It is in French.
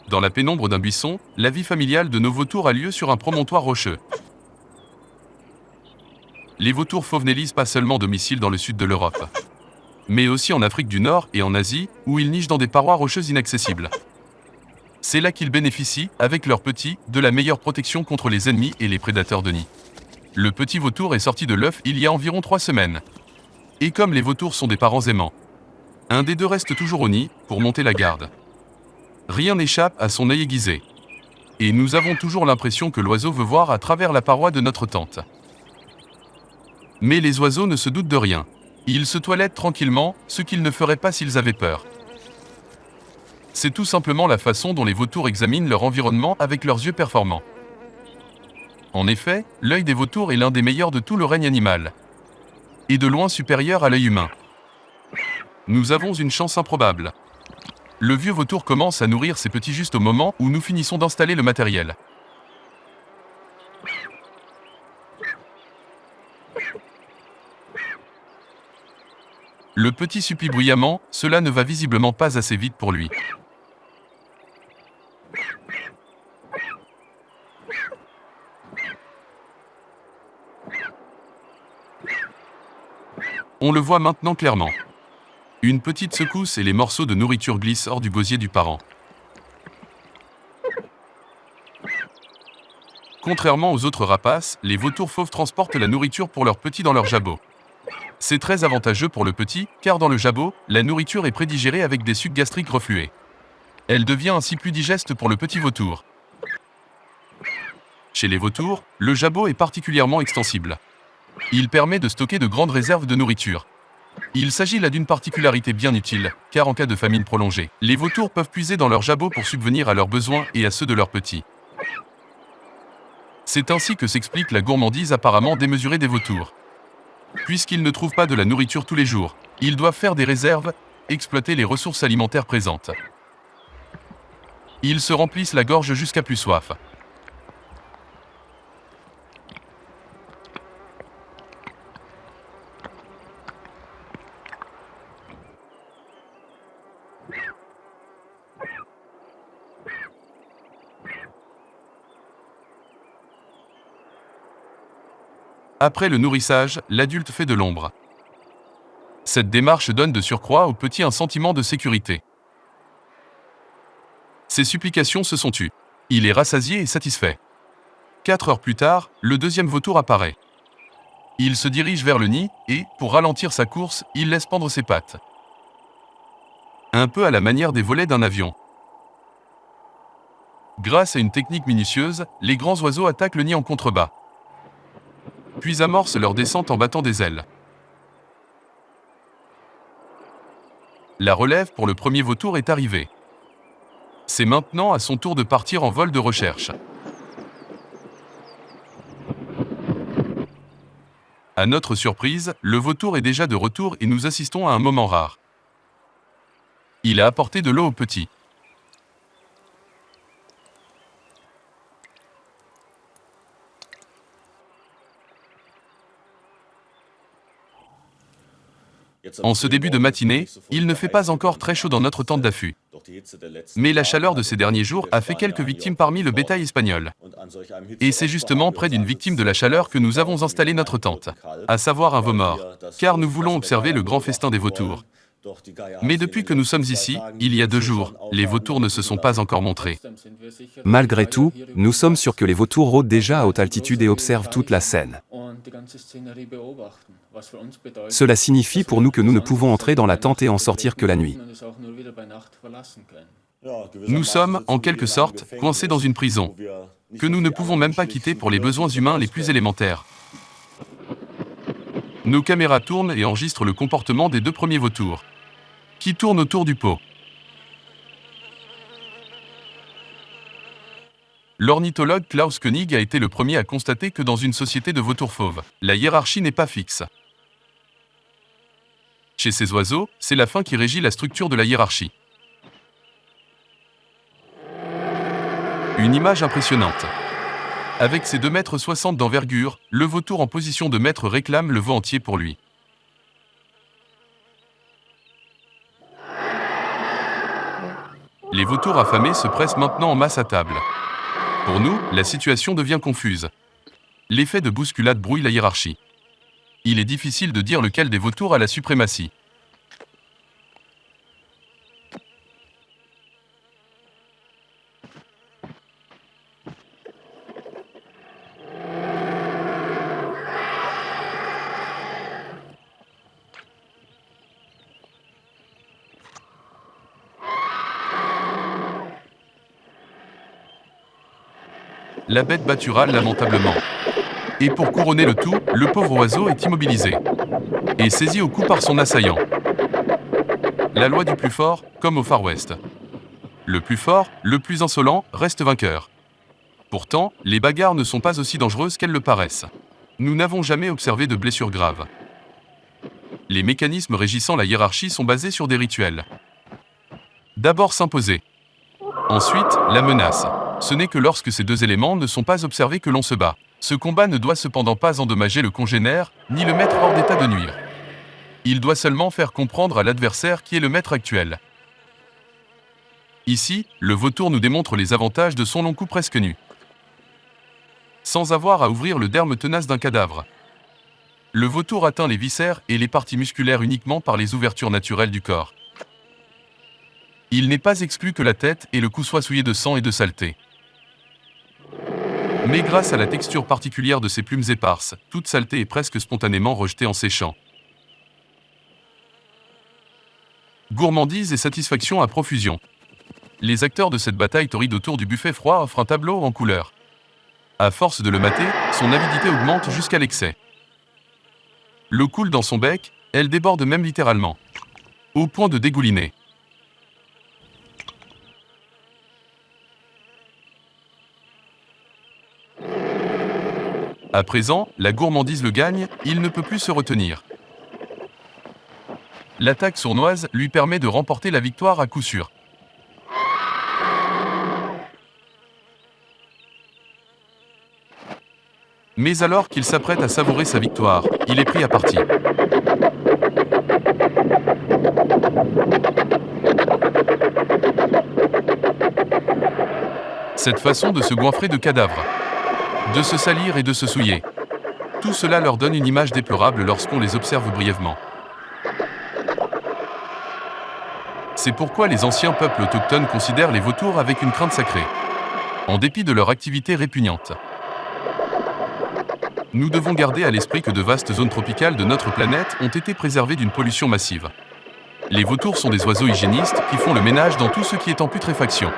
Dans la pénombre d'un buisson, la vie familiale de nos vautours a lieu sur un promontoire rocheux. Les vautours fauves n'élisent pas seulement domicile dans le sud de l'Europe, mais aussi en Afrique du Nord et en Asie, où ils nichent dans des parois rocheuses inaccessibles. C'est là qu'ils bénéficient, avec leurs petits, de la meilleure protection contre les ennemis et les prédateurs de nid. Le petit vautour est sorti de l'œuf il y a environ 3 semaines. Et comme les vautours sont des parents aimants, un des deux reste toujours au nid, pour monter la garde. Rien n'échappe à son œil aiguisé. Et nous avons toujours l'impression que l'oiseau veut voir à travers la paroi de notre tente. Mais les oiseaux ne se doutent de rien. Ils se toilettent tranquillement, ce qu'ils ne feraient pas s'ils avaient peur. C'est tout simplement la façon dont les vautours examinent leur environnement avec leurs yeux performants. En effet, l'œil des vautours est l'un des meilleurs de tout le règne animal. Et de loin supérieur à l'œil humain. Nous avons une chance improbable. Le vieux vautour commence à nourrir ses petits juste au moment où nous finissons d'installer le matériel. Le petit supplie bruyamment, cela ne va visiblement pas assez vite pour lui. On le voit maintenant clairement. Une petite secousse et les morceaux de nourriture glissent hors du gosier du parent. Contrairement aux autres rapaces, les vautours fauves transportent la nourriture pour leurs petits dans leur jabot. C'est très avantageux pour le petit, car dans le jabot, la nourriture est prédigérée avec des sucs gastriques reflués. Elle devient ainsi plus digeste pour le petit vautour. Chez les vautours, le jabot est particulièrement extensible. Il permet de stocker de grandes réserves de nourriture. Il s'agit là d'une particularité bien utile, car en cas de famine prolongée, les vautours peuvent puiser dans leur jabot pour subvenir à leurs besoins et à ceux de leurs petits. C'est ainsi que s'explique la gourmandise apparemment démesurée des vautours. Puisqu'ils ne trouvent pas de la nourriture tous les jours, ils doivent faire des réserves, exploiter les ressources alimentaires présentes. Ils se remplissent la gorge jusqu'à plus soif. Après le nourrissage, l'adulte fait de l'ombre. Cette démarche donne de surcroît au petit un sentiment de sécurité. Ses supplications se sont tues. Il est rassasié et satisfait. 4 heures plus tard, le deuxième vautour apparaît. Il se dirige vers le nid et, pour ralentir sa course, il laisse pendre ses pattes. Un peu à la manière des volets d'un avion. Grâce à une technique minutieuse, les grands oiseaux attaquent le nid en contrebas. Puis amorcent leur descente en battant des ailes. La relève pour le premier vautour est arrivée. C'est maintenant à son tour de partir en vol de recherche. À notre surprise, le vautour est déjà de retour et nous assistons à un moment rare. Il a apporté de l'eau au petit. En ce début de matinée, il ne fait pas encore très chaud dans notre tente d'affût. Mais la chaleur de ces derniers jours a fait quelques victimes parmi le bétail espagnol. Et c'est justement près d'une victime de la chaleur que nous avons installé notre tente, à savoir un veau mort, car nous voulons observer le grand festin des vautours. Mais depuis que nous sommes ici, il y a 2 jours, les vautours ne se sont pas encore montrés. Malgré tout, nous sommes sûrs que les vautours rôdent déjà à haute altitude et observent toute la scène. Cela signifie pour nous que nous ne pouvons entrer dans la tente et en sortir que la nuit. Nous sommes, en quelque sorte, coincés dans une prison, que nous ne pouvons même pas quitter pour les besoins humains les plus élémentaires. Nos caméras tournent et enregistrent le comportement des 2 premiers vautours, qui tournent autour du pot. L'ornithologue Klaus Koenig a été le premier à constater que dans une société de vautours fauves, la hiérarchie n'est pas fixe. Chez ces oiseaux, c'est la faim qui régit la structure de la hiérarchie. Une image impressionnante. Avec ses 2,60 m d'envergure, le vautour en position de maître réclame le veau entier pour lui. Les vautours affamés se pressent maintenant en masse à table. Pour nous, la situation devient confuse. L'effet de bousculade brouille la hiérarchie. Il est difficile de dire lequel des vautours a la suprématie. La bête battura lamentablement. Et pour couronner le tout, le pauvre oiseau est immobilisé et saisi au cou par son assaillant. La loi du plus fort, comme au Far West. Le plus fort, le plus insolent, reste vainqueur. Pourtant, les bagarres ne sont pas aussi dangereuses qu'elles le paraissent. Nous n'avons jamais observé de blessures graves. Les mécanismes régissant la hiérarchie sont basés sur des rituels. D'abord s'imposer. Ensuite, la menace. Ce n'est que lorsque ces deux éléments ne sont pas observés que l'on se bat. Ce combat ne doit cependant pas endommager le congénère, ni le mettre hors d'état de nuire. Il doit seulement faire comprendre à l'adversaire qui est le maître actuel. Ici, le vautour nous démontre les avantages de son long cou presque nu. Sans avoir à ouvrir le derme tenace d'un cadavre. Le vautour atteint les viscères et les parties musculaires uniquement par les ouvertures naturelles du corps. Il n'est pas exclu que la tête et le cou soient souillés de sang et de saleté. Mais grâce à la texture particulière de ses plumes éparses, toute saleté est presque spontanément rejetée en séchant. Gourmandise et satisfaction à profusion. Les acteurs de cette bataille torride autour du buffet froid offrent un tableau en couleur. À force de le mater, son avidité augmente jusqu'à l'excès. L'eau coule dans son bec, elle déborde même littéralement. Au point de dégouliner. À présent, la gourmandise le gagne, il ne peut plus se retenir. L'attaque sournoise lui permet de remporter la victoire à coup sûr. Mais alors qu'il s'apprête à savourer sa victoire, il est pris à partie. Cette façon de se goinfrer de cadavres, de se salir et de se souiller. Tout cela leur donne une image déplorable lorsqu'on les observe brièvement. C'est pourquoi les anciens peuples autochtones considèrent les vautours avec une crainte sacrée, en dépit de leur activité répugnante. Nous devons garder à l'esprit que de vastes zones tropicales de notre planète ont été préservées d'une pollution massive. Les vautours sont des oiseaux hygiénistes qui font le ménage dans tout ce qui est en putréfaction.